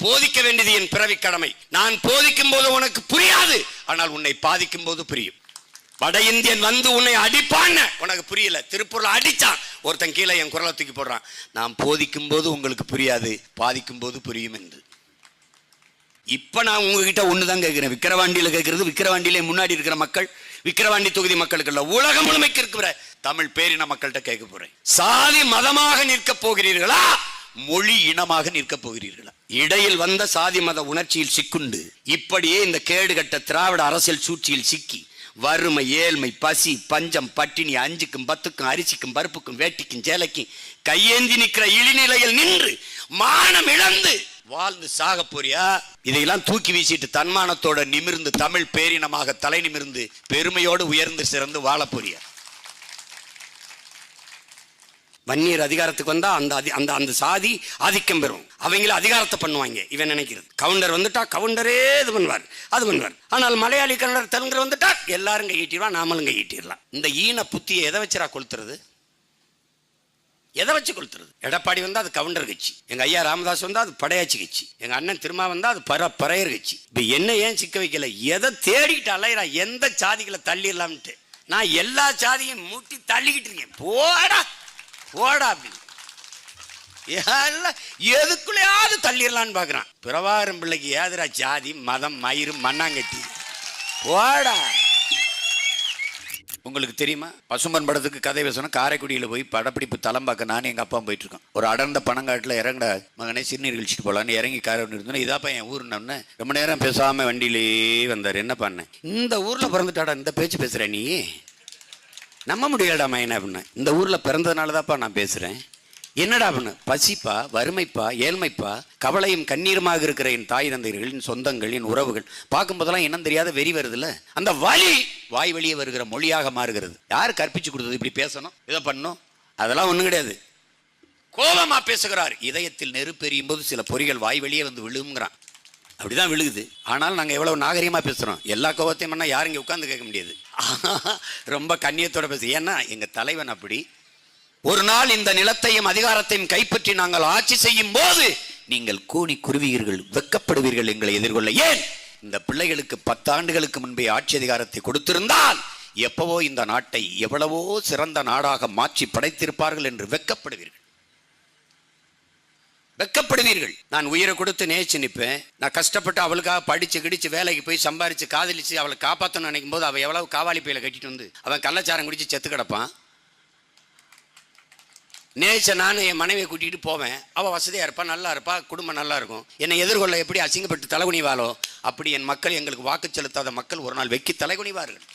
போதிக்க வேண்டியது என் பிறவி கடமை. நான் போதிக்கும் போது உனக்கு புரியாது, ஆனால் உன்னை பாதிக்கும் போது புரியும். வட இந்தியன் வந்து உன்னை அடிப்பான்னு உனக்கு புரியல, திருப்பூர்ல அடிச்சான் ஒருத்தன், கீழே என் குரலை தூக்கி போடுறான். நான் போதிக்கும் போது உங்களுக்கு புரியாது, பாதிக்கும் போது புரியும் என்று. இப்ப நான் உங்ககிட்ட ஒண்ணுதான் கேட்கிறேன். விக்கிரவாண்டியில கேட்கறது, விக்கிரவாண்டியில முன்னாடி இருக்கிற மக்கள், விக்கிரவாண்டி தொகுதி மக்களுக்கு இல்ல, உலகம் முழுமைக்கு இருக்கிற தமிழ் பேரின மக்கள்கிட்ட கேட்க போறேன். சாதி மதமாக நிற்க போகிறீர்களா, மொழி இனமாக நிற்க போகிறீர்களா? இடையில் வந்த சாதி மத உணர்ச்சியில் சிக்குண்டு இப்படியே இந்த கேடுகட்ட திராவிட அரசியல் சூழ்ச்சியில் சிக்கி வறுமை, ஏழ்மை, பசி, பஞ்சம், பட்டினி, 5க்கும் 10க்கும் அரிசிக்கும் பருப்புக்கும் வேட்டிக்கும் சேலைக்கும் கையேந்தி நிற்கிற இழிநிலையில் நின்று மானம் இழந்து வாழ்ந்து சாக போறியா? இதையெல்லாம் தூக்கி வீசிட்டு தன்மானத்தோட நிமிர்ந்து தமிழ் பேரினமாக தலை நிமிர்ந்து பெருமையோடு உயர்ந்து சிறந்து வாழ போறியா? வன்னியர் அதிகாரத்துக்கு வந்தா அந்த சாதி ஆதிக்கம் பெறும், அவங்கள அதிகாரத்தை பண்ணுவாங்க. இவன் நினைக்கிறது கவுண்டர் வந்துட்டா கவுண்டரே இது பண்ணுவார், அது பண்ணுவார். ஆனால் மலையாளி, கன்னடர், தெலுங்கர் வந்துட்டா எல்லாரும் கையிட்டிடுவான், நாமளும் கையிட்டிடலாம். இந்த ஈன புத்தியை எதை வச்சுரா கொளுத்துறது? எதை வச்சு கொளுத்துறது? எடப்பாடி வந்தா அது கவுண்டர் கட்சி, எங்க ஐயா ராமதாஸ் வந்தா அது படையாட்சி கட்சி, எங்க அண்ணன் திருமா வந்தா அது பறையர் கட்சி. இப்ப என்ன ஏன் சிக்க வைக்கல? எதை தேடிட்டு அலையிறா? எந்த சாதிகளை தள்ளிடலாம்ட்டு நான் எல்லா சாதியும் மூட்டி தள்ளிக்கிட்டு இருக்கேன். போடா போடா அப்படின்னு எதுக்குள்ளயாவது தள்ளிடலான்னு பாக்குறான். பிரபாகரன் பிள்ளைக்கு ஏதுரா ஜாதி மதம் மயிறு மண்ணாங்கட்டி? போடா. உங்களுக்கு தெரியுமா, பசும்பன் படத்துக்கு கதை பேசணும், காரைக்குடியில் போய் படப்பிடிப்பு தளம் பார்க்க நானும் எங்கள் அப்பா போயிட்டு இருக்கோம். ஒரு அடர்ந்த பனங்காட்டில் இறங்கட மகனே சிறுநீர் கழிச்சிட்டு போகலான்னு இறங்கி காரை இருந்தோன்னா, இதாப்பா என் ஊருன்னு ரொம்ப நேரம் பேசாமல் வண்டியிலே வந்தார். என்ன பண்ணேன், இந்த ஊரில் பிறந்துட்டாடா இந்த பேச்சு பேசுகிற நீ, நம்ப முடியலடாமா என்ன அப்படின்னா. இந்த ஊரில் பிறந்ததுனால தான்ப்பா நான் பேசுகிறேன். என்னடா அப்படின்னு, பசிப்பா, வறுமைப்பா, ஏழ்மைப்பா, கவலையும் கண்ணீருமாக இருக்கிற என் தாய் தந்தையர்களின் சொந்தங்கள், என் உறவுகள் பார்க்கும்போதெல்லாம் இன்னும் தெரியாத வெறி வருதுல்ல, அந்த வலி வாய் வெளியே வருகிற மொழியாக மாறுகிறது. யார் கற்பிச்சு கொடுத்தது இப்படி பேசணும், இதை பண்ணணும்? அதெல்லாம் ஒன்றும் கிடையாது. கோபமா பேசுகிறார். இதயத்தில் நெருப்பெறியும் போது சில பொறிகள் வாய் வெளியே வந்து விழுங்குறான். அப்படிதான் விழுகுது. ஆனால் நாங்கள் எவ்வளவு நாகரிகமாக பேசுகிறோம். எல்லா கோபத்தையும் பண்ணால் யாரும் இங்கே உட்காந்து கேட்க முடியாது. ரொம்ப கண்ணியத்தோட பேசு. ஏன்னா எங்கள் தலைவன் அப்படி. ஒரு நாள் இந்த நிலத்தையும் அதிகாரத்தையும் கைப்பற்றி நாங்கள் ஆட்சி செய்யும் போது நீங்கள் கூனி குருவீர்கள், வெக்கப்படுவீர்கள் எங்களை எதிர்கொள்ள. ஏன்? இந்த பிள்ளைகளுக்கு 10 ஆண்டுகளுக்கு முன்பே ஆட்சி அதிகாரத்தை கொடுத்திருந்தால் எப்பவோ இந்த நாட்டை எவ்வளவோ சிறந்த நாடாக மாற்றி படைத்திருப்பார்கள் என்று வெக்கப்படுவீர்கள். வெக்கப்படுவீர்கள். நான் உயிரை கொடுத்து நேச்சு நிற்பேன். நான் கஷ்டப்பட்டு அவளுக்காக படிச்சு கிடிச்சு வேலைக்கு போய் சம்பாரிச்சு காதலிச்சு அவளை காப்பாற்றணும்னு நினைக்கும் போது அவள் எவ்வளவு காவாலி பையில கட்டிட்டு வந்து அவன் கள்ளச்சாரம் குடிச்சு செத்து கிடப்பான். நேச்ச நான் என் மனைவியை கூட்டிகிட்டு போவேன். அவள் வசதியாக இருப்பா, நல்லா இருப்பா, குடும்பம் நல்லா இருக்கும். என்னை எதிர்கொள்ள எப்படி அசிங்கப்பட்டு தலைகுனிவாளோ அப்படி என் மக்கள், எங்களுக்கு வாக்கு செலுத்தாத மக்கள் ஒரு நாள் வெக்கி தலைகுனிவார்கள்.